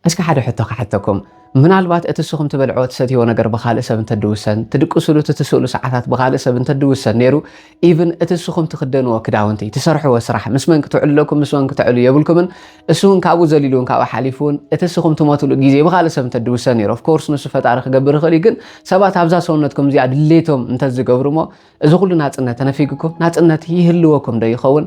اسك حدا حتى حتىكم من البات اتسخم تبلعوت ستي ونقر بخال اسب انت دوسن تدقسلو تتسولو ساعات بخال اسب انت دوسن نيرو ايفن اتسخم تخدنوا كداونتي تسرحوا سرح مسمن كتعلو لكم مسمن كتعلو يبلكم اسون كابو زليلون كابو حليفون اتسخم تماتلو غيزي بخال اسب انت دوسن نيرو اوف كورس نسو فطار خغبر خلي ግን ሰባት ኣብዛ ሰውነትኩም ዚኣ ድሌቶም እንተ ዝገብሩሞ እዚ ሁሉ ናጽነት ተነፊግኩም ናጽነት ይህልወኩም ዶ ይኸውን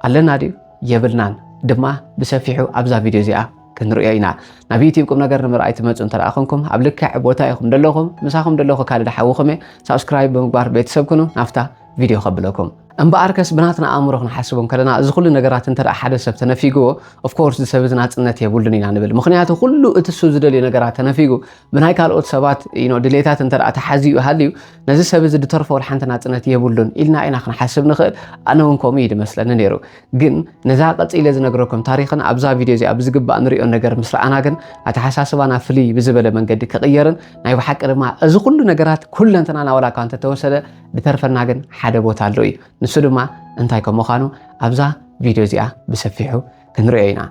ኣለና ዲ የብልናን ድማ ብሰፊሑ ኣብዛ ቪድዮ ዚኣ كنرؤيا إنا نبي تيمكم نجار نمر أيت مزون ترى أخونكم قبل كعب بوتايكم دلهم مساهم دلهم كارد حوخمه سبسكرايب بمقبار بيت سبكنو نفتا فيديو قبلكم أم باركس بناتنا أمره نحسبهم كلنا زخل نجارات ترى حدث سبتنا فيجو of course السبتنا نت يبولني يعني بالمخنيات كله التسوز دلي نجارات نفيجو من هاي قال أوت سبات دليتات ترى أتحزي وهاليو نزل سبز الدترف والحنتنا نت يبولن إلنا إنا خن حسب نخل أنا ونكميد مثلا نيرو جن نزاقت إلى نجاركم تاريخنا أبزا فيديو زي أبز جب أنري النجار مصر أنا جن أتحسس أنا فلي بزبلة من قد كغيرن نايو حق مع زخل نجارات كل أنتنا ولا كانت توصل بترفنا جن حدا بوتالوي نسدو ما انتايكم مخانو أبزا فيديو زيا بسفيحو كنرؤينا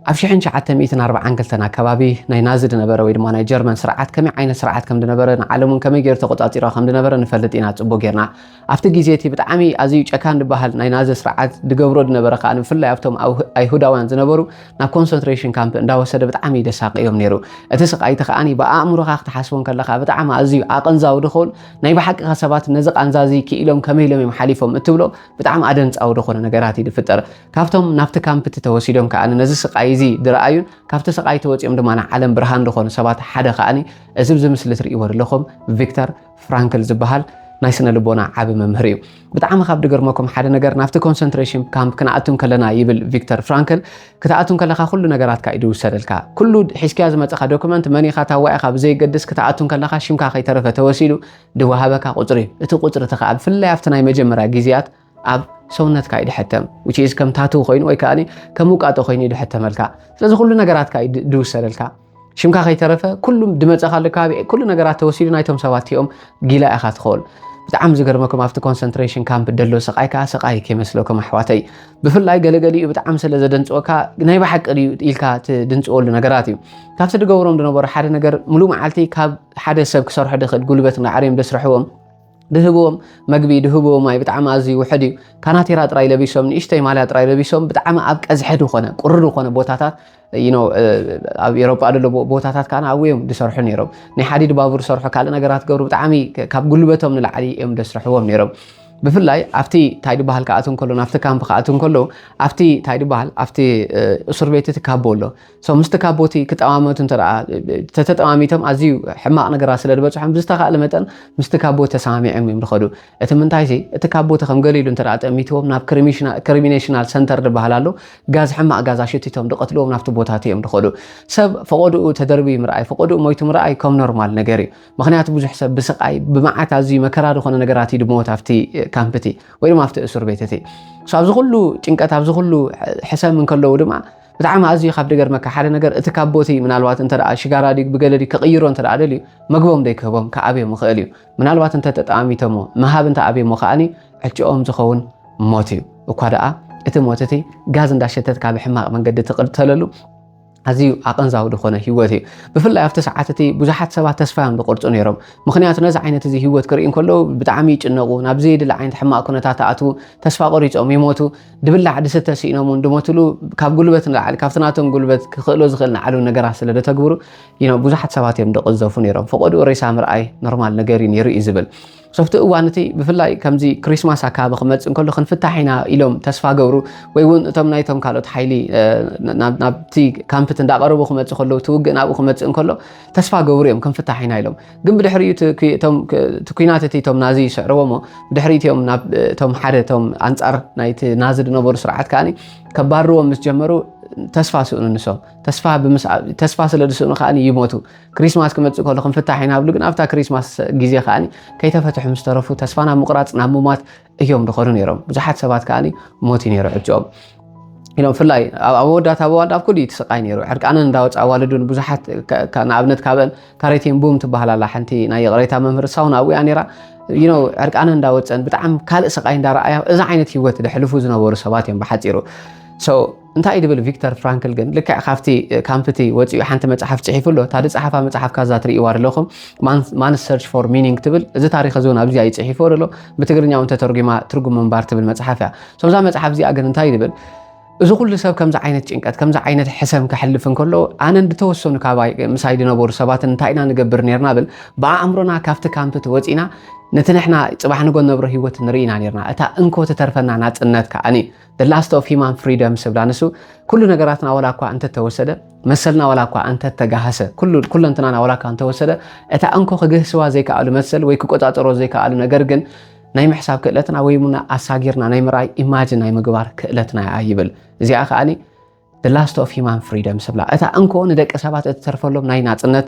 أفشحن شعات 140 قلتنا كبابي ناي نازد نبره ويدما ناي جرمن سرعات كمي عين سرعات كم دنبره نعلمون كمي غير تقطاطيرا كم دنبره نفلط إنا صبو غيرنا أفت غيزيتي بتعمي أزيو چكان دبحال ناي ناز سرعات دغبرو دنبره كان فلا يفتم أو أيهوداوان زنبرو نا كونسنتريشن كامب اندا وسد بتعمي دساقيوم نيرو اتسق اي تخاني بأمرو خاخ تحسبون كلخا بتعمى أزيو عقنزاو دخول ناي بحق حسابات نزق انزازي كيلوم كمي لم محالفهم اتبلو بتعمى ادنص او دخول نغراتي دفتر كافتم نافت كامب تتوسيدهم كان نزق ايزي درأيون كافت سقاي توصيم دمانا عالم برهان دخون سبات حدا خاني ازبز مثل تريور لكم فيكتور فرانكل زبحال نايسنا لبونا عاب ممهريو بتعم خاب دغرمكم حدا نجر نافت كونسنتريشن كامب كناتون كلنا يبل فيكتور فرانكل كتاتون كلخا كل نجرات كايدو سدلكا كل حسكيا زمصخا دوكمنت مني خاتا واي خاب زي قدس كتاتون كلخا شيمكا خيترفه توسيلو دوهابكا قطري اتو قطر تخاب فلا يفتناي مجمرا غيزيات اب سونت كايد حتم which is كم تاتو خوين ወይ ካኒ ከሙቃቶ ኮይኒ ድሕተመልካ ስለዚ ሁሉ ነገራት ካይድ ድውሰደልካ ሽምካ ከይተረፈ ኩሉም ድመጻኻለ ካቢ ኩሉ ነገራት ተወሲዱ ናይቶም ሰባትዮም ጊላ ኢኻ ትኾል بتعم زغرمكم after concentration camp دلو سقايكا سقاي كيمسلوكم احواتي بفلاي غلغلي بتعم سلا زدنصوكا ناي بحق إلكا تدنصول نغراتي كابت دغورم دنبر حدا نغر ملو معالتي كاب حدا سب كسرح دخل غلبتنا عريم دسرحوم دهبوم مغبي دهبوم ماي بتعم ازي وحدي كاناتيرا طراي لبيسوم نيشتي مالها طراي لبيسوم بتعم اب قزحد خونه قرر خونه بوتاتات اب يوروب ادلو بوتاتات كان اويم دسرحو نيرو ني حديد بابور سرحو كال نغرات غبرو بتعمي كاب غلبتهم نلعلي ام دسرحوم نيرو بفلاي افتي تايد بحال كاتون كلو نافت كامب كاتون كلو افتي تايد بحال افتي اسر بيت تكابولو سو مستكابوتي كتامامتن ترى تتاماميتم ازيو حماق نغرا سلدبصحم بزتخاله متن مستكابوت تسامعم يمخدو اتمنتايسي اتكابوت خم غليلون ترى اتميتهم ناب كريمينيشنال سنتر دبحالالو غاز حماق غاز شتيتهم دقتلوم نافت بوتاتيم دخدو سب فقدو تدربي مرأي فقدو مويتم مرأي كوم نورمال نغري مخنيات بوزح سب بسقاي بمعات ازي مكرا دخونه نغراتي دموت افتي كامبتي ويرم افت اسر بيتتي سو ابز كله ጭንቀት ابز كله حساب من كله دما بتعم ازي خاب دغر مكا حدا ነገር اتكابوتي منالوات انت شغارا دي بغلدي كقيرو انت ادلي مغبوم دي كبوم كابي مخاليو منالوات انت تطاميتمو مهاب انت ابي مخاني اچኦም ዝኸውን ሞቲው እኳ ደኣ እቲ ሞተቲ ጋዝ እንዳሸተት ካብ ሕማቅ መንገዲ ተቀልተለሉ أزيو أقنزاو دخونه هيوتي بفلا أفتح ساعتي بزحت سبعة تسفهم بقرطون يرم مخنيات نزع عين تزي هيوت كرين كله بتعميج النقو نبزيد العين حما كنا تعتو تسفى قريج أم يموتوا دبل عد ستة سينامون دموتلو كاب قلبت على كافتناتهم قلبت خلوا زخلنا على النجار سلا تجبروا بزحت سبعة يوم دق الزوفون يرم فقدوا رئيس عمر أي نورمال نجارين يري إزبل صفت وانتي بفلاي كمزي كريسماس أكاب خمت إن كله خنفتحينا إلهم تسفى جورو ويون تم نايتهم كالوت حيلي نبتي كامبتن داقرو بخمت خلوا توج نابو خمت إن كله تسفى جوريهم كنفتحينا إلهم جنب دحريت تم تكويناتي تم نازي شعرومو دحريتهم ناب تم حدا تم أنصار نايت نازل نبور سرعات كاني كبارو مسجمرو تسفى سؤال النساء تسفى سلدسون خاني يموتوا كريسماس كمت كله خنفتحينا بلقن أفتح كريسماس جزية خاني كي تفتح مسترفو تسفانا مقراط نامومات يوم دخلون يرم بزحت سبات كاني موتين يرو عجوب في اللاي أودات كل يتسقين يرو حرك أنا نداوت أوالدون بزحت كان ابنت كابن كاريتين بوم تبهلا لحنتي ناي غريتها ممر ساونا أو يعني را حرك أنا نداوت أن بتعم كال سقين دار إذا عينت هيوت ده حلفو زنابور سبات يوم بحث يرو እንታይ ድብል ቪክተር ፍራንክል ግን ልክዕ ካብቲ ካምፕቲ ወፂኡ ሓንቲ መጽሓፍ ጽሒፉሎ ታዲ ጽሓፋ መጽሓፍ ካዛ ትርእይዋ ኣለኹም ማን ሰርች ፎር ሚኒንግ ትብል እዚ ታሪኽ እዚ ኣብዚ ኣይጽሒፎ ኣሎ ብትግርኛ እውን ተተርጉማ ትርጉም ምንባር ትብል መጽሓፍ እያ ሶምዛ መጽሓፍ እዚኣ ግን እንታይ ድብል እዚ ኩሉ ሰብ ከምዚ ዓይነት ጭንቀት ከምዚ ዓይነት ሕሰም ክሕልፍ እንከሎ ኣነ እንድተወሰኑ ካባይ ምሳይ ድነበሩ ሰባት እንታይ ኢና ንገብር ነርና ብል ብኣእምሮና ካብቲ ካምፕቲ ወፂና ነቲ ንሕና ጽባሕ ንጎን ነብሮ ህይወት ንርኢና ነርና እታ እንኮ ተተርፈና ናጽነት ከኣኒ the last of human freedom ስብላንሱ ኩሉ ነገራትና ወላኳ እንተ ተወሰደ መሰልና ወላኳ እንተ ተጋሃሰ ኩሉ እንትናና ወላኳ እንተ ተወሰደ እታ እንኮ ክግህስዋ ዘይከኣሉ መሰል ወይ ክቆጣጠሮ ዘይከኣሉ ነገር ግን ናይ ምሕሳብ ክእለትና ወይ ሙና ኣሳጊርና ናይ ምርኣይ ኢማጂን ናይ ምግባር ክእለትና ይብል እዚኣ ከኣኒ the last of human freedom ስብላ እታ እንኮ ንደቂ ሰባት እትተርፈሎም ናይ ናጽነት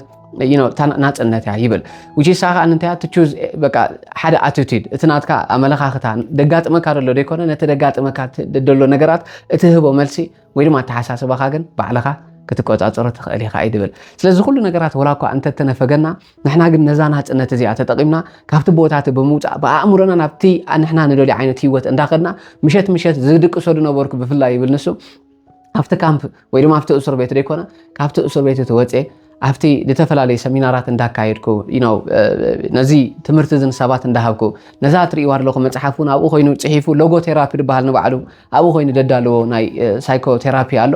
ናጽነት ይብል which is ሳኻ እንተያ to choose በቃ ሓደ attitude እትናትካ ኣመለኻኽታ ደጋጥመካ ደሎ ደይኮነ ነቲ ደጋጥመካ ደሎ ነገራት እትህቦ መልሲ ወይ ድማ ተሓሳስበካ ግን ባዕልኻ ክትቆጻጸሮ ትኽእል ኢኻ ይድብል ስለዚ ኩሉ ነገራት ወላኳ እንተ ተነፈገና ንሕና ግን ነዛ ናጽነት እዚኣ ተጠቂምና ካብቲ ቦታት ብምውጻእ ብኣእምሮና ናብቲ ንሕና ንደልዮ ዓይነት ህይወት እንዳኸድና ምሸት ዝድቅሶ ነበርኩ ብፍላይ ይብል ንሱ ኣብቲ ካምፕ ወይ ድማ ኣብቲ እስር ቤት ደይኮነ ካብቲ እስር ቤት ተወጽአ ኣብቲ ዝተፈላለዩ ሰሚናራት እንዳካየድኩ ነዚ ትምህርቲ ዝን ሰባት እንዳሃብኩ ነዛ ትርእይዋ ኣለኹ መጽሓፉን ኣብኡ ኮይኑ ጽሒፉ ሎጎ ቴራፒ ዝበሃል ንባዕሉ ኣብኡ ኮይኑ ደዳልዎ ናይ ሳይኮቴራፒ ኣሎ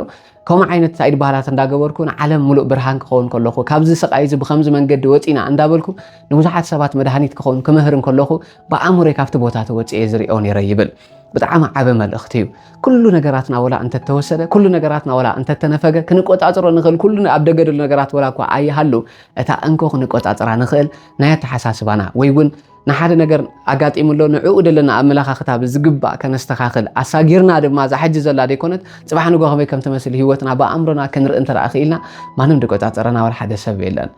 ከምኡ ዓይነት ሳይድ ባህላት እንዳገበርኩ ንዓለም ሙሉእ ብርሃን ክኸውን ከለኹ ካብዚ ስቃይ እዚ ብከምዚ መንገዲ ወፂና እንዳበልኩ ንብዙሓት ሰባት መድሃኒት ክኸውን ክምህር ከለኹ ብኣእምሮይ ካብቲ ቦታ ተወፂአ ዝሪኦ ነይረ ይብል ብጣዕሚ ዓበ መልእኽቲ እዩ ኩሉ ነገራትና ወላ እንተ ተወሰደ ኩሉ ነገራትና ወላ እንተ ተነፈገ ክንቆጻጽሮ ንኽእል ኩሉ ኣብ ደገ ደሉ ነገራት ወላ እኳ ኣይሃሉ እታ እንኮ ክንቆጻጽራ ንኽእል ናይ ኣተሓሳስባና ወይ እውን ንሓደ ነገር ኣጋጢሙሎ ንዕኡ ደለና ኣመለኻኽታ ብዝግባእ ከነስተኻኽል ኣሳጊርና ድማ ዛሕጂ ዘላ ደይኮነት ጽባሕ ንጎ ከመይ ከም ትመስል ህይወትና ብኣእምሮና ክንርኢ እንተደኣ ኽኢልና ማንም ድቆጻጽረና ወላ ሓደ ሰብ የለን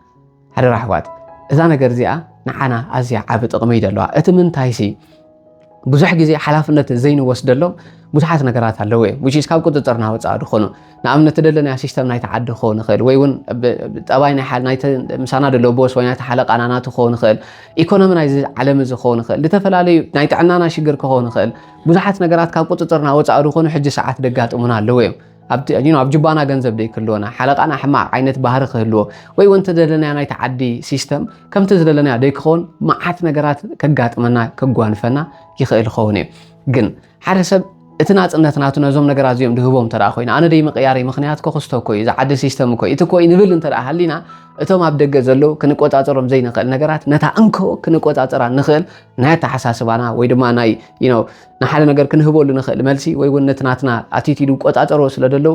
ሓደ ራሕዋት እዛ ነገር እዚኣ ንዓና ኣዝያ ዓብ ጥቕሚ ይደለዋ እቲ ምንታይሲ ብዙሕ ግዜ ሓላፍነት ዘይንወስደሎም ብዙሓት ነገራት ኣለዎ which is ካብ ቁጥጥርና ወፃእ ድኾኑ ንኣብነት ደለናያ ሲስተም ናይቲ ዓዲ ክኸውን ይኽእል ወይ እውን ጠባይ ናይቲ ምሳና ደሎ ቦስ ወይ ናይቲ ሓለቃና ናቱ ክኸውን ይኽእል ኢኮኖሚ ናይዚ ዓለም እዚ ክኸውን ይኽእል ዝተፈላለዩ ናይ ጥዕናና ሽግር ክኸውን ይኽእል ብዙሓት ነገራት ካብ ቁጥጥርና ወፃእ ድኾኑ ሕጂ ሰዓት ደጋጥሙና ኣለዎ እዮም ኣብ ጅባና ገንዘብ ደይክህልወና ሓለቃና ሕማቕ ዓይነት ባህሪ ክህልዎ ወይ እውን ተደለናያ ናይቲ ዓዲ ሲስተም ከምቲ ዝደለናያ ደይክኸውን መዓት ነገራት ከጋጥመና ከጓንፈና ይኽእል ክኸውን እዩ ግን ሓደ ሰብ እቲ ናጽነት ናቱ ነዞም ነገራት እዚኦም ድህቦም ተደኣ ኮይና ኣነ ደይ ምቕያሪ ምኽንያት ከኽስቶ ኮይ ዝዓዲ ሲስተም ኮይ እቲ ኮይ ንብል እንተደኣ ሃሊና እቶም ኣብ ደገ ዘለዉ ክንቆጻጸሮም ዘይንኽእል ነገራት ነታ እንኮ ክንቆጻጸራ ንኽእል ናይ ኣተሓሳስባና ወይ ድማ ናይ ንሓደ ነገር ክንህበሉ ንኽእል መልሲ ወይ እውን ነቲ ናትና ኣቲቲዱ ቆጻጸሮ ስለ ደለዉ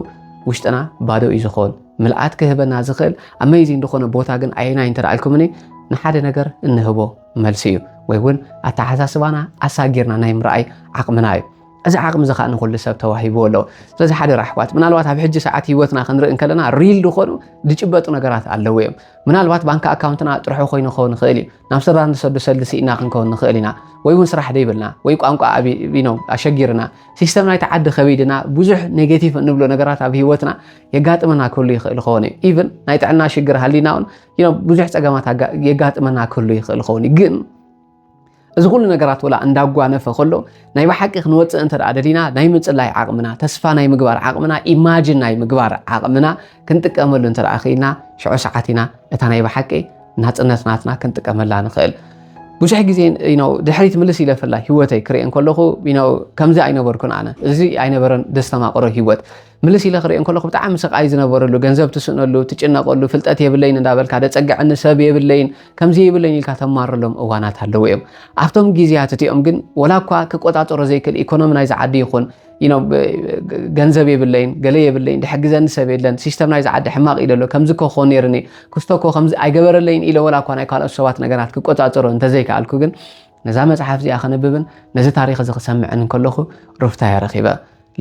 ውሽጥና ባዶ እዩ ዝኸውን ምልኣት ክህበና ዝኽእል ኣመይዚንግ ዝኾነ ቦታ ግን ኣይናይ እንተደኣ ኢልኩምኒ ንሓደ ነገር እንህቦ መልሲ እዩ ወይ እውን ኣተሓሳስባና ኣሳጊርና ናይ ምርኣይ ዓቕምና እዩ እዚ ዓቕሚ እዚ ከዓ ንኩሉ ሰብ ተዋሂብዎ ኣሎ ስለዚ ሓደ ራሕዋት ምናልባት ኣብ ሕጂ ሰዓት ህይወትና ክንርኢ ከለና ሪል ዝኾኑ ዝጭበጡ ነገራት ኣለዎ እዮም ምናልባት ባንክ ኣካውንትና ጥርሑ ኮይኑ ክኸውን ይኽእል እዩ ናብ ስራ ንሰዱ ሰልሲ ኢና ክንከውን ንኽእል ኢና ወይ እውን ስራሕ ደይብልና ወይ ቋንቋ ኣሸጊርና ሲስተም ናይቲ ዓዲ ከቢድና ብዙሕ ኔጌቲቭ እንብሎ ነገራት ኣብ ህይወትና የጋጥመና ክህሉ ይኽእል ክኸውን እዩ ኢቨን ናይ ጥዕና ሽግር ሃሊና እውን ብዙሕ ፀገማት የጋጥመና ክህሉ ይኽእል ክኸውን እዩ ግን እዚ ኩሉ ነገራት ወላ እንዳጓነፈ ከሎ ናይ ብሓቂ ክንወፅእ እንተደኣ ደሊና ናይ ምጽላይ ዓቕምና ተስፋ ናይ ምግባር ዓቕምና ኢማጂን ናይ ምግባር ዓቕምና ክንጥቀመሉ እንተደኣ ኽኢልና ሽዑ ሰዓት ኢና እታ ናይ ብሓቂ ናጽነት ናትና ክንጥቀመላ ንኽእል ብዙሕ ግዜ ድሕሪት ምልስ ኢለፈላ ህይወተይ ክሪእን ከለኹ ከምዚ ኣይነበርኩን ኣነ እዚ ኣይነበረን ደስተማቕሮ ህይወት ምልስ ኢለ ክሪእን ከለኹ ብጣዕሚ ስቃይ ዝነበረሉ ገንዘብ ትስእነሉ ትጭነቀሉ ፍልጠት የብለይን እንዳበልካ ደፀግዕኒ ሰብ የብለይን ከምዚ የብለይን ኢልካ ተማርሎም እዋናት ኣለዉ እዮም ኣብቶም ግዜያት እቲኦም ግን ወላ እኳ ክቆጣጠሮ ዘይክእል ኢኮኖሚ ናይ ዝዓዲ ይኹን ገንዘብ የብለይን ገለ የብለይን ድሕግዘኒ ሰብ የለን ሲስተም ናይ ዝዓዲ ሕማቕ ኢደሎ ከምዚ ክኾን ነይርኒ ክስተኮ ከምዚ ኣይገበረለይን ኢለ ወላ እኳ ናይ ካልኦት ሰባት ነገራት ክቆጣጠሮ እንተዘይከኣልኩ ግን ነዛ መፅሓፍ እዚኣ ከነብብን ነዚ ታሪክ እዚ ክሰምዕን ከለኹ ሩፍታ ረኺበ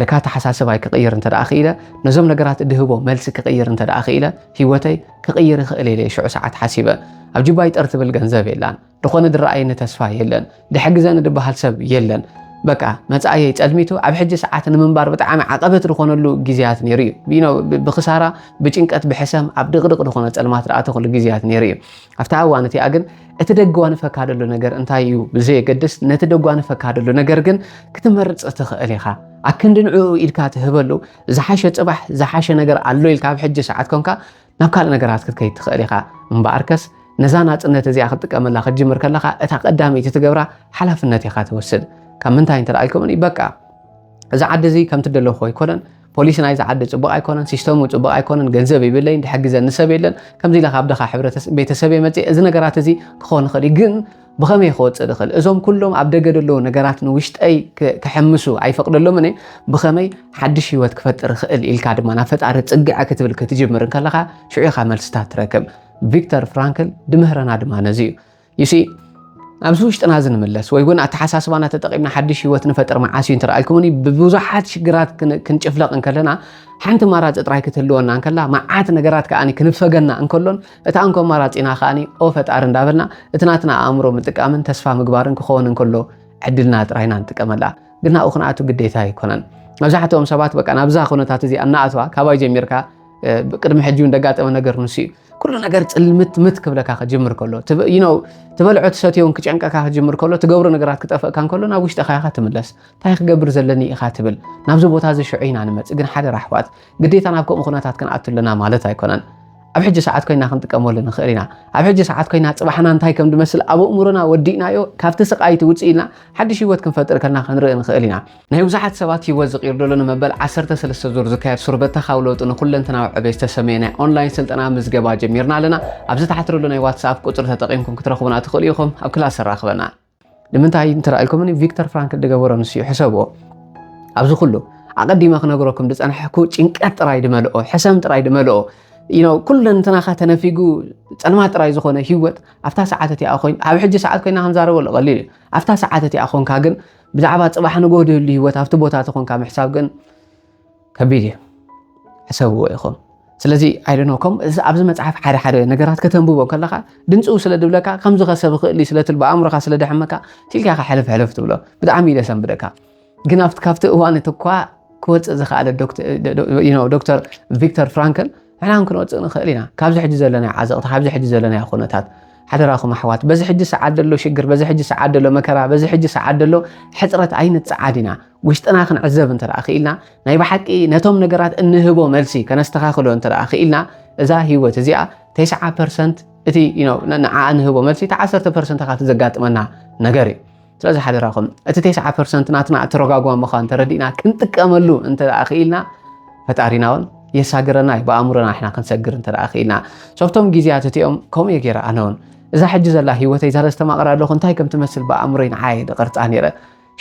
ለካ ተሓሳስባይ ክቕይር እንተደኣ ኽኢለ ነዞም ነገራት እድህቦ መልሲ ክቕይር እንተደኣ ኽኢለ ህይወተይ ክቕይር ይኽእል ኢለ ሽዑ ሰዓት ሓሲበ ኣብ ጅባይ ጠር ትብል ገንዘብ የላን ድኾነ ድረኣየኒ ተስፋ የለን ድሕግዘኒ ድበሃል ሰብ የለን بقى مصاي ጸልሚቱ ኣብ ሕጂ ሰዓት ንምንባር ብጣዕሚ ዓቀበት ዝኾነሉ ግዜያት ነይሩ እዩ ብخسارة ብጭንቀት ብሕሰም ኣብ ድቕድቕ ዝኾነ ጸልማት ረኣተኹሉ ግዜያት ነይሩ እዩ ኣብታ እዋን እቲኣ ግን እቲ ደጓን ፈካደሉ ነገር እንታይ እዩ ብዘይ ገድስ ነቲ ደጓን ፈካደሉ ነገር ግን ክትመርጽ ትኽእል ኢኻ ኣክንድንዑ ኢልካ ትህበሉ ዝሓሸ ጽባሕ ዝሓሸ ነገር ኣሎ ኢልካ ኣብ ሕጂ ሰዓት ኮንካ ናብ ካልእ ነገራት ክትከይድ ትኽእል ኢኻ እምበኣርከስ ነዛ ናጽነት እዚኣ ክትጥቀመላ ክትጅምር ከለኻ እታ ቀዳመይቲ ትገብራ ሓላፍነት ኢኻ ትወስድ ካብ ምንታይ እንተልኣልኩም በቃ እዚ ዓዲ እዚ ከም ትደለኹ ኣይኮነን ፖሊስ ናይ ዝዓዲ ጽቡቕ ኣይኮነን ሲስተሙ ጽቡቕ ኣይኮነን ገንዘብ ይብለኝ ድሕግዘኒ ሰብ የለን ከምዚ ኢልካ ኣብ ደኻ ቤተሰብ የመጽእ እዚ ነገራት እዚ ክኾን ይኽእል ግን ብኸመይ ክወፅእ ድኽእል እዞም ኩሎም ኣብ ደገ ዘለዉ ነገራት ንውሽጠይ ክሕምሱ ኣይፈቕደሎምን ብኸመይ ሓድሽ ህይወት ክፈጥር ይኽእል ኢልካ ድማ ናብ ፈጣሪ ጽግዐ ክትብል ክትጅምር ከለኻ ሽዑ ኢኻ መልስታት ትረክብ ቪክተር ፍራንክል ድምህረና ድማ ነዚ እዩ ኣብዚ ውሽጥና ዝንምለስ ወይ እውን ኣተሓሳስባና ተጠቒምና ሓድሽ ህይወት ንፈጥር መዓስ እዩ እንትረኣልኩምኒ ብብዙሓት ሽግራት ክንጭፍለቕ እንከለና ሓንቲ ማራፂ ጥራይ ክትህልወና እንከላ መዓት ነገራት ከኣኒ ክንፈገና እንከሎን እታ እንኮ ማራፂና ከኣኒ ኦ ፈጣሪ እንዳበልና እቲ ናትና ኣእምሮ ምጥቃምን ተስፋ ምግባርን ክኸውን እንከሎ ዕድልና ጥራይና ንጥቀመላ ግን ናብኡ ክንኣቱ ግዴታ ኣይኮነን መብዛሕትኦም ሰባት በቃ ናብዛ ኩነታት እዚ እናኣትዋ ካባይ ጀሚርካ ቅድሚ ሕጂ እንደጋጠመ ነገር ንሱ እዩ ኩሉ ነገር ጽልምት ክብለካ ክጅምር ከሎ ትበልዖ ትሰትዮም ክጨንቀካ ክጅምር ከሎ ትገብሮ ነገራት ክጠፍእካ እንከሎ ናብ ውሽጥኻ ኢኻ ትምለስ እንታይ ክገብር ዘለኒ ኢኻ ትብል ናብዚ ቦታ እዚ ሽዑ ኢና ንመጽእ ግን ሓደ ራሕዋት ግዴታ ናብ ከምኡ ኩነታት ክንኣትለና ማለት ኣይኮነን ኣብ ሕጂ ሰዓት ኮይና ክንጥቀመሉ ንኽእል ኢና ኣብ ሕጂ ሰዓት ኮይና ጽባሕና እንታይ ከም ድመስል ኣብ እሙሮና ወዲእናዮ ካብቲ ስቃይቲ ውፅእ ኢልና ሓድሽ ህይወት ክንፈጥር ከለና ክንርኢ ንኽእል ኢና ናይ ብዙሓት ሰባት ህይወት ዝቕይር ዘሎ ንመበል 13 ዙር ዝካየድ ሱርበታኻዊ ለውጢ ንኹለንተናዊ ዕብየት ዝተሰመየ ናይ ኦንላይን ስልጠና ምዝገባ ጀሚርና ኣለና ኣብዚ ታሕቲ ዘሎ ናይ ዋትስኣፕ ቁፅሪ ተጠቒምኩም ክትረኽቡና ትኽእሉ ኢኹም ኣብ ክላስ ሰራኽበና ንምንታይ እንትረኣልኩምኒ ቪክተር ፍራንክል ዝገበሮ ንስዩ ሕሰብዎ ኣብዚ ኩሉ ኣቐዲመ ክነግረኩም ዝጸንሐኩ ጭንቀት ጥራይ ድመልኦ ሕሰም ጥራይ ድመልኦ ኩለንተናኻ ተነፊጉ ጸልማት ጥራይ ዝኾነ ህይወት ኣፍታ ሰዓት እቲኣ ኮይን ኣብ ሕጂ ሰዓት ኮይና ክንዛረበሉ ቀሊል ኣፍታ ሰዓት እቲኣ ኮንካ ግን ብዛዕባ ጽባሕ ንጎድሉ ህይወት ኣብቲ ቦታ ተኾንካ ምሕሳብ ግን ከቢድ እዩ ሕሰብዎ ኢኹም ስለዚ ኣይደኖኩም እዚ ኣብዚ መጽሓፍ ሓደ ነገራት ከተንብቦ ከለኻ ድምፁ ስለ ድብለካ ከምዚ ኸሰብ ክእል ስለትል ብኣእምሮኻ ስለ ደሕመካ ሲልካ ሕልፍ ትብሎ ብጣዕሚ ይደሰንብደካ ግን ካብቲ እዋን እኳ ክወፅእ ዝኽኣለ ዶክተር ቪክተር ፍራንክል ንሕና ክንወፅእ ንኽእል ኢና ካብዚ ሕጂ ዘለና ዓዘቕቲ ካብዚ ሕጂ ዘለና ኩነታት ሓደራኹም ኣሕዋት በዚ ሕጂ ሰዓት ደሎ ሽግር በዚ ሕጂ ሰዓት ደሎ መከራ በዚ ሕጂ ሰዓት ደሎ ሕፅረት ኣይንፀዓድ ኢና ውሽጥና ክንዕዘብ እንተደኣ ክኢልና ናይ ብሓቂ ነቶም ነገራት እንህቦ መልሲ ከነስተኻኽሎ እንተደኣ ክኢልና እዛ ህይወት እዚኣ 90% እቲ ንዓኣ እንህቦ መልሲ እቲ 10% ካ ትዘጋጥመና ነገር እዩ ስለዚ ሓደራኹም እቲ 90% ናትና እተረጋግዋ ምዃን ተረዲእና ክንጥቀመሉ እንተደኣ ክኢልና ፈጣሪና እውን የሳግረና በኣእምሮና ኢሕና ክንሰግር እንተደኣ ክኢልና ሶብቶም ግዜያት እቲኦም ከምኡ ገይረ ኣነውን እዛ ሕጂ ዘላ ህይወተይ ዘለስተማቕራ ኣለኹ እንታይ ከም ትመስል በኣእምሮይ ንዓይ ድቕርፃ ነይረ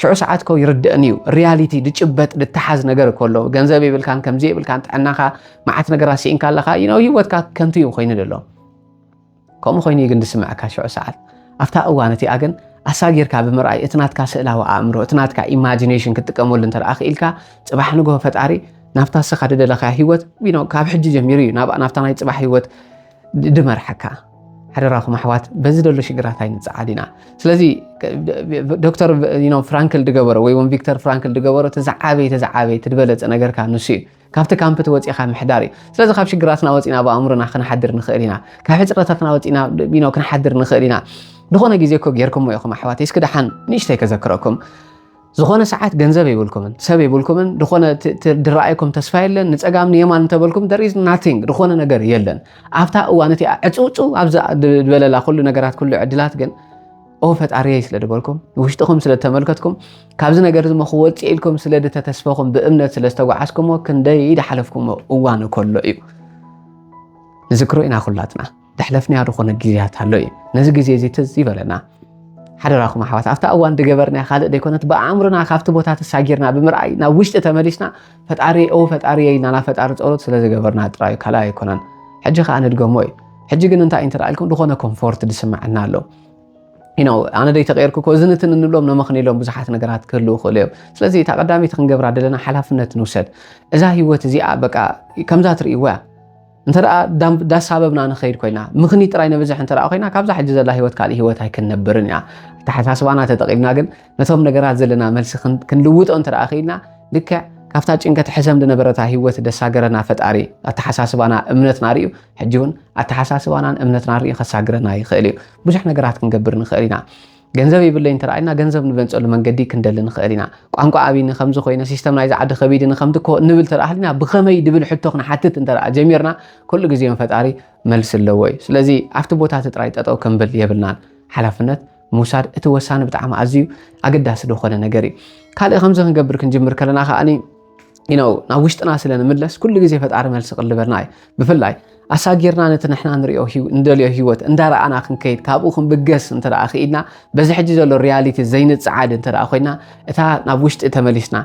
ሽዑ ሰዓት ኮ ይርድእን እዩ ሪያሊቲ ድጭበጥ ድተሓዝ ነገር ከሎ ገንዘብ ይብልካን ከምዚ ይብልካን ጥዕናኻ መዓት ነገራት ሲኢንካ ኣለኻ ህይወትካ ከንቱ እዩ ኮይኑ ደሎ ከምኡ ኮይኑ ግን ድስምዐካ ሽዑ ሰዓት ኣፍታ እዋን እቲኣ ግን ኣሳጊርካ ብምርኣይ እቲ ናትካ ስእላዊ ኣእምሮ እቲ ናትካ ኢማጂኔሽን ክትጥቀመሉ እንተደኣ ክኢልካ ጽባሕ ንጎሆ ፈጣሪ ናፍታ ስኻ ደለኻ ህይወት ካብ ሕጂ ጀሚሩ እዩ ናፍታ ናይ ጽባሕ ህይወት ድመርሐካ ሓደራኹም ኣሕዋት በዚ ደሎ ሽግራት ኣይንፀዓድ ኢና ስለዚ ዶክተር ፍራንክል ድገበሮ ወይ እውን ቪክተር ፍራንክል ድገበሮ ተዛዓበየ ትድበለፀ ነገርካ ንሱ እዩ ካብቲ ካምፕቲ ወፂኻ ምሕዳር እዩ ስለዚ ካብ ሽግራትና ወፂና ብኣእምሮና ክንሓድር ንኽእል ኢና ካብ ሕፅረታትና ወፂና ክንሓድር ንኽእል ኢና ዝኾነ ግዜ እኮ ጌርኩምዎ ኢኹም ኣሕዋት እስኪ ደሓን ንእሽተይ ከዘክረኩም ዝኾነ ሰዓት ገንዘብ ይብልኩምን ሰብ ይብልኩምን ድኾነ ድረኣይኩም ተስፋ የለን ንጸጋም ንየማን እንተበልኩም there is nothing ድኾነ ነገር የለን ኣብታ እዋን እቲኣ ዕፁፁ ኣብዛ ድበለላ ኩሉ ነገራት ኩሉ ዕድላት ግን ኦ ፈጣሪየ ስለ ድበልኩም ውሽጥኹም ስለ ተመልከትኩም ካብዚ ነገር ዝሞ ክወፅእ ኢልኩም ስለ ድተተስፈኹም ብእምነት ስለ ዝተጓዓዝኩምዎ ክንደይ ድሓለፍኩምዎ እዋን ከሎ እዩ ንዝክሮ ኢና ኩላትና ድሕለፍናዮ ድኾነ ግዜያት ኣሎ እዩ ነዚ ግዜ እዚ ትዝ ይበለና ሓደራኹም ኣሕዋት ኣብታ እዋን ድገበርና ካልእ ደይኮነት ብኣእምሮና ካብቲ ቦታ ተሳጊርና ብምርኣይ ናብ ውሽጢ ተመሊስና ፈጣሪየ ኢልና ናብ ፈጣሪ ጸሎት ስለ ዝገበርና ጥራዩ ካልእ ኣይኮነን ሕጂ ከዓ ንድገሞ እዩ ሕጂ ግን እንታይ እዩ እንትረኣልኩም ድኾነ ኮምፎርት ድስምዐና ኣሎ ኣነ ደይ ተቐየርኩ ኮ ዝንትን እንብሎም ነመኽኒሎም ብዙሓት ነገራት ክህልው ይኽእሉ እዮም ስለዚ እታ ቀዳሚት ክንገብራ ዘለና ሓላፍነት ንውሰድ እዛ ህይወት እዚኣ በቃ ከምዛ ትርእይዋ انت دا سببنا نخيد كوينا مخني تراي نبزح انت خوينا كابزا حج زلا هيوت كالي هيوت هاي كنبرن يا تحساسبانا تتقيمنا ግን ነቶም ነገራት ዘለና መልሲ ክንልውጥ እንተ አኺና ልክ ካፍታ ጭንቀት ሕሰም ድነበረታ ህይወት ደሳገረና ፈጣሪ አተሐሳስባና እምነትና ሪኡ ሕጂውን አተሐሳስባና እምነትና ሪኡ ከሳግረና ይኽእል እዩ ብዙሕ ነገራት ክንገብር ንኽእልና ገንዘብ ይብለኝ ተራይና ገንዘብ ንበንጸሉ መንገዲ ክንደል ንኽእልና ቋንቋ አቢን ከምዚ ኮይነ ሲስተም ናይ ዝዓደ ከቢድን ከምቲ ኮ ንብል ተራህልና ብኸመይ ድብል ሕቶ ክነሓትት እንተ ጀሚርና ኩሉ ግዜ ፈጣሪ መልስ ኣለዎ ስለዚ ኣብቲ ቦታ ተጥራይ ጠጠው ክንብል የብልናን ሓላፍነት ሙሳድ እቲ ወሳነ ብጣዕሚ ኣዝዩ ኣገዳሲ ዝኾነ ነገር እዩ ካልእ ከምዚ ክንገብር ክንጅምር ከለና ከኣኒ ናብ ውሽጥና ስለንምለስ ኩሉ ግዜ ፈጣሪ መልሲ ቅልበልና እዩ ብፍላይ ኣሳጊርና ነቲ ንሕና ንሪኦ እንደልዮ ህይወት እንዳረኣና ክንከይድ ካብኡ ክንብገስ እንተ ደኣ ኽኢልና በዚ ሕጂ ዘሎ ሪያሊቲ ዘይንፅዓድ እንተ ደኣ ኮይና እታ ናብ ውሽጢ ተመሊስና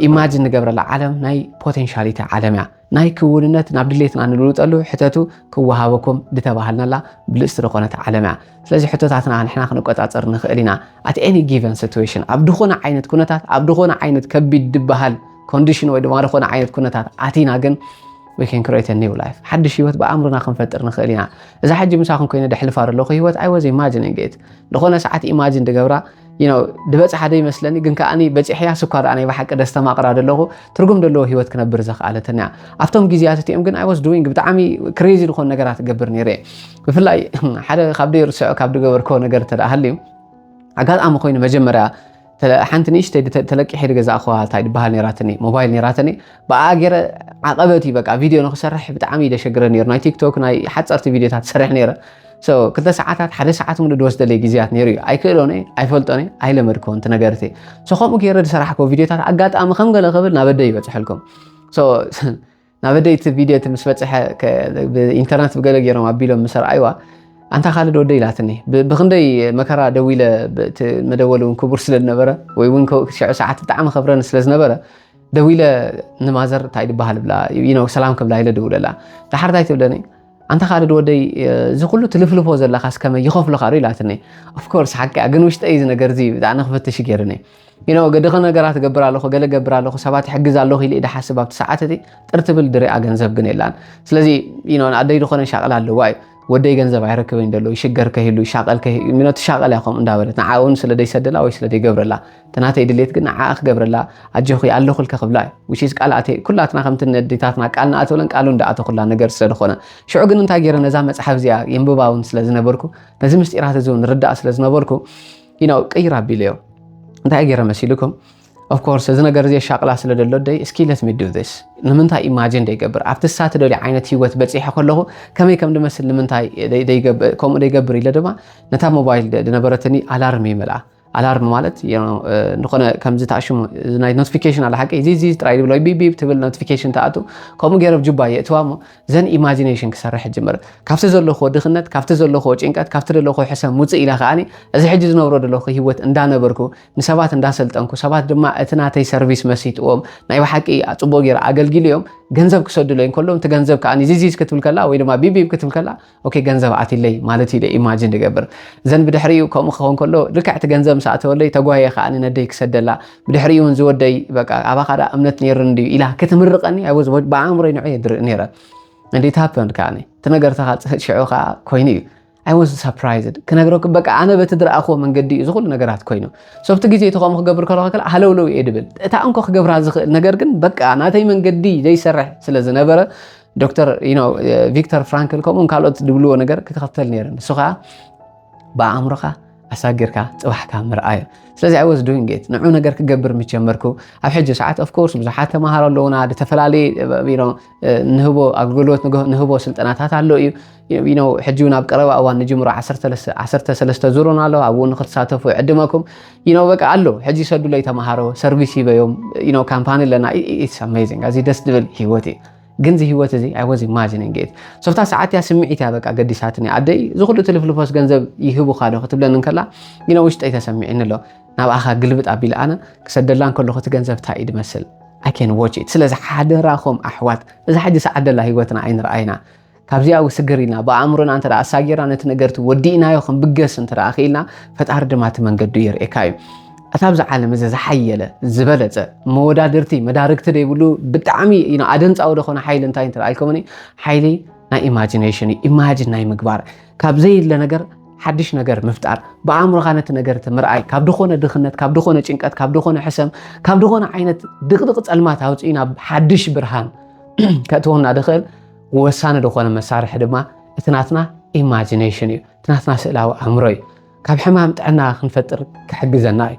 ኢማጂን ንገብረላ ዓለም ናይ ፖቴንሻሊቲ ዓለም እያ ናይ ክውንነት ናብ ድሌትና ንልውጠሉ ሕተቱ ክወሃበኩም ድተባሃልናላ ብልእስቲ ዝኾነት ዓለም እያ ስለዚ ሕቶታትና ንሕና ክንቆፃፀር ንኽእል ኢና at any given situation ኣብ ድኾነ ዓይነት ኩነታት ኣብ ድኾነ ዓይነት ከቢድ ድበሃል ኮንዲሽን ወይ ድማ ድኾነ ዓይነት ኩነታት ኣቲና ግን we can create a new life ሓድሽ ህይወት በኣእምሮና ክንፈጥር ንኽእል ኢና እዛ ሕጂ ምሳኹም ኮይነ ደሕልፋ ኣለኹ ህይወት I was imagining it ድኾነ ሰዓት ኢማጂን ድገብራ ድበፅሓ ደ ይመስለኒ ግን ከኣኒ በፂሕያ ስኳር ኣነ ብሓቂ ደስተማቕራ ደለኹ ትርጉም ደለዎ ህይወት ክነብር ዘኽኣለተኛ ኣብቶም ጊዜያት እቲኦም ግን I was doing ብጣዕሚ ክሬዚ ዝኾኑ ነገራት ገብር ነይረ ብፍላይ ሓደ ካብ ደይርስዖ ካብ ድገበርኮ ነገር ተዳሃልዩ ኣጋጣሚ ኮይኑ መጀመርያ ሓንቲ ንእሽተይ ተለቂሐ ገዛ እኮ እንታይ ድበሃል ነራትኒ ሞባይል ነራትኒ በኣገረ ዓቐበቲ በቃ ቪድዮ ንክሰርሕ ብጣዕሚ ደሸግረ ነይሩ ናይ ቲክቶክ ናይ ሓፀርቲ ቪድዮታት ሰርሕ ነይረ ክልተ ሰዓታት ሓደ ሰዓት ሙሉ ድወስደለይ ጊዜያት ነይሩ እዩ ኣይክእሎኒ ኣይፈልጦኒ ኣይለመድኮ እንት ነገርቲ ከምኡ ገይረ ድሰራሕኮ ቪድዮታት ኣጋጣሚ ከም ገለ ክብል ናበደይ ይበፅሐልኩም ናበደይ እቲ ቪድዮ እቲ ምስ በፅሐ ብኢንተርነት ብገለ ገይሮም ኣቢሎም ምሰርኣይዋ አንታ ካልድ ወደ ይላትኒ ብክንደይ መከራ ደዊለ መደወሉን ክቡር ስለነበረ ወይ ውን ሽዑ ሰዓት ብጣዕሚ ከብረን ስለዝነበረ ደዊለ ንማዘር እንታይ ድበሃል ብላ ሰላም ክብላ ኢለ ደውለላ ዳሓርታይ ትብለኒ አንታ ካልድ ወደይ ዝኩሉ ትልፍልፎ ዘለኻስ ከመይ ይኸፍሉኻ ዶ ኢላትኒ ኦፍኮርስ ሓቂ ግን ውሽጠይ እዚ ነገር እዚ ብጣዕሚ ክፈትሽ ገይርኒ ገድኸ ነገራት ገብር ኣለኹ ገለ ገብር ኣለኹ ሰባት ይሕግዝ ኣለኹ ኢለ ኢዳሓስብ ኣብቲ ሰዓት እቲ ጥርትብል ድሪኣ ገንዘብ ግን የላን ስለዚ ኣደይ ድኾነ ሻቕላ ኣለዋ እዩ ወደይ ገንዘብ አይረክበኝ ደሎ ይሽገር ከሂሉ ይሻቀል ከሂሉ ተሻቀል ያቆም እንዳበለት ንዓውን ስለደይ ሰደላ ወይ ስለደይ ገብረላ ተናተይ ድሌት ግን ዓኽ ገብረላ አጀኹ ያለኹል ከኽብላ which is ቃላቴ ኩላትና ከምት ንዴታትና ቃልና አተውለን ቃሉ እንዳአተ ኩላ ነገር ስለሆነ ሽዑ ግን እንታይ ገረ ነዛ መጽሐፍ ዚያ የምባውን ስለዝነበርኩ ነዚ ምስጢራት ዝውን ርዳእ ስለዝነበርኩ ቀይራ ቢልዮ እንታይ ገረ መሲልኩም of course እዚ ነገር እዚ ሻቅላ ስለደሎ ደይ እስኪ let me do this ንምንታይ ኢማጂን ደይገብር ኣብቲ ሳት ደሊ ዓይነት ህይወት በፂሕ ከለኹ ከመይ ከም ድመስል ንምንታይ ደይገብር ከምኡ ደይገብር ኢለ ድማ ነታ ሞባይል ድነበረትኒ አላርም ይመላ አላርም ማለት ንኾነ ከምዚ ታሽሙ ናይ ኖቲፊኬሽን አለ ሓቂ እዚ ትራይ ብሎ ቢብ ትብል ኖቲፊኬሽን ታኣቱ ከምኡ ገይረብ ጅባ የእትዋሞ ዘን ኢማጂኔሽን ክሰርሕ ጅምር ካብቲ ዘለኹ ድኽነት ካብቲ ዘለኹ ጭንቀት ካብቲ ዘለኹ ሕሰብ ሙፅእ ኢላ ከኣኒ እዚ ሕጂ ዝነብሮ ዘለኹ ህይወት እንዳነበርኩ ንሰባት እንዳሰልጠንኩ ሰባት ድማ እቲ ናተይ ሰርቪስ መሲጥዎም ናይ ባሓቂ ፅቡቅ ጌር ኣገልግልዮም ገንዘብ ክሰድሎ እንከሎም እቲ ገንዘብ ከኣኒ ዚዚ ክትብል ከላ ወይ ድማ ቢብ ክትብል ከላ ኦኬ ገንዘብ ኣትለይ ማለት ኢለ ኢማጂን ድገብር ዘን ብድሕሪኡ ከምኡ ክኸውን ከሎ ልክዕቲ ገንዘብ ሰኣተወለይ ተጓየ ከኣኒ ነደይ ክሰደላ ብድሕሪኡ ዝወደይ በቃ ኣባኻዳ እምነት ነይሩ እንዲ ኢላ ክትምርቀኒ ኣይወዝ በኣእምሮይ ንዑ የድርእ ነይረ እንዴት ሃፐንድ ከኣኒ እቲ ነገር ተኻፅእ ሽዑ ከዓ ኮይኑ እዩ I was surprised كنغرك بقى انا بتدرى اخو من قدي زغل نغرات كوينو صفت غيزي تقوم خغبر كلو حلولو يدبل تا انكو خغبر هذا نغر كن بقى انا تاي من قدي زي سرح سلاذ نبره دكتور فيكتور فرانكل كوم قالت دبلو نغر كتختل نيرن سوخا باامرخا اساغركا صباحكا مرآيا ስለዚ I was doing it ንዑ ነገር ክገብር ምጀመርኩ ኣብ ሕጂ ሰዓት of course ብዙሓት ተማሃሮ ኣለውና ተፈላለየ ንህቦ ኣገልግሎት ንህቦ ስልጠናታት ኣሎ እዩ ሕጂ ናብ ቀረባ እዋን ንጅምሮ 13 ዙሮና ኣሎ ኣብኡ ንክትሳተፉ ይዕድመኩም በቃ ኣሎ ሕጂ ሰዱለይ ተማሃሮ ሰርቪስ ይበዮም ካምፓኒ ለና it's amazing እዚ ደስ ድብል ህይወት እዩ ግን ዚ ህይወት እዚ I was imagining it ሶፍታ ሰዓት ያ ስምዒት ያ በቃ ገዲሳትኒ ኣደይ ዝኹሉ ትልፍልፎስ ገንዘብ ይህቡ ካዶ ክትብለን እንከላ ውሽጠይ ተሰሚዕኒ ኣሎ ናብ ኣኻ ግልብጥ ኣቢል ኣነ ክሰደላን ከለኹ እቲ ገንዘብ ታይ ድመስል I can watch it ስለዚ ሓደራኹም ኣሕዋት እዚ ሕጂ ሰዓት ደላ ህይወትና ኣይንርኣይና ካብዚያ ውስግሪና በኣእምሮና እንተ ኣሳጊራ ነቲ ነገርቲ ወዲእናዮ ክንብገስ እንተ ኣኺልና ፈጣሪ ድማ እቲ መንገዱ የርእካ እዩ أتابز عالم إذا زحيلة زبلة مودادرتي مداركتي ديبلو بتعمي أدنس أو دخونا حيل انتاي انتر أيكمني حيلي نا إيماجينيشن إيماجين ناي مقبار كاب زي اللي نقر حدش نقر مفتار بعمر غانت نقر تمرأي كاب دخونا دخنت كاب دخونا چنقات كاب دخونا حسم كاب دخونا عينت دقدقت المات هاوتينا حدش برهان كاتونا دخل وسان دخونا مسارح دما اتناتنا إيماجينيشن اتناتنا سئلاو أمروي كاب حمام تعنا خنفتر كحجزنا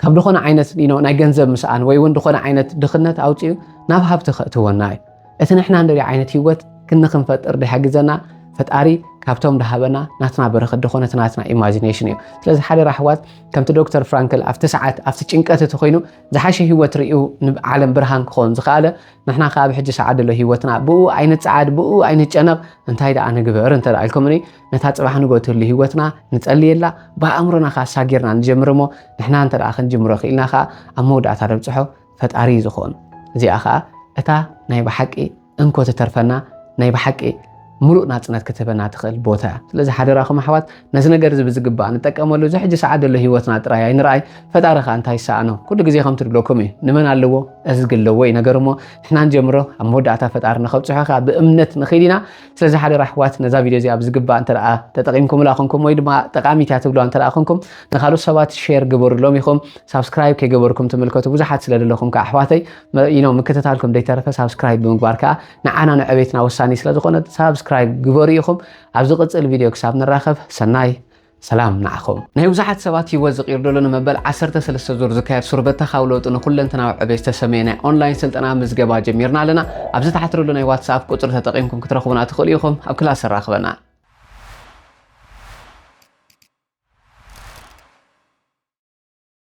كاب دخونا عينت ناي جنزب مسان ويون دخونا عينت دخنت أوتيو نابهاب تخطونا إذن إحنا ندري عينت هيوت كنا خنفتر دي حجزنا فتاري كابتوم دهبنا ناتنا برخد دخونة ناتنا إيماجينيشن لذا حالي راحوات كمت دكتور فرانكل أفت ساعات أفت چنكات تخينو زحاشي هيوت رئيو عالم برهان كون زخالة نحنا خاب حج سعاد اللي هيوتنا بو عينت سعاد بو عينت جنب انتهي دا أنا قبر انت دا الكمري نتات صباح نقوت اللي هيوتنا نتقلي الله بأمرنا خا ساقيرنا نجمرمو نحنا انت دا أخن جمرو خيلنا خا أمود أتعرب صحو فتاري زخون زي أخا اتا نايب حقي انكو تترفنا نايب حقي ملؤ ناتنات كتبنا تخيل بوتا لذا حدراكم أحوات نزنا جرز بزقبا نتكملوا زي حج سعادة اللي هيوتنا تراي نراي فتارخ أنت هاي ساعة كل جزء خمتر بلوكمي نمن علوه أزقل لوي نجرمه إحنا نجمره أمود عتا فتارنا خبز حقا بأمنة نخيلنا لذا حدر أحوات نزا فيديو زي أبزقبا أنت رأى تتقيمكم لأخنكم ويد ما تقامي تعتبلوا أنت لأخنكم نخلو سوات شير جبر لهم يخم سبسكرايب كي جبركم تملكوا وزا حد سلال لكم كأحواتي مكتتالكم دي تعرف سبسكرايب بمقباركا نعانا نعبيتنا وساني سلاد قناة سبسكرايب جبريكم عبزو قص الفيديو كساب نراخب سناي سلام نعخم نهي وزحت سوات يوزق يردولنا مبال 13 زور زكاير سربتا خاولوت انه كل انتنا عبيس تسمينا اونلاين سلطنا مزقبا جميرنا لنا عبزو تحتروا لنا واتساب قطر تتقيمكم كترخبنا تخليكم او كلاس الراخبنا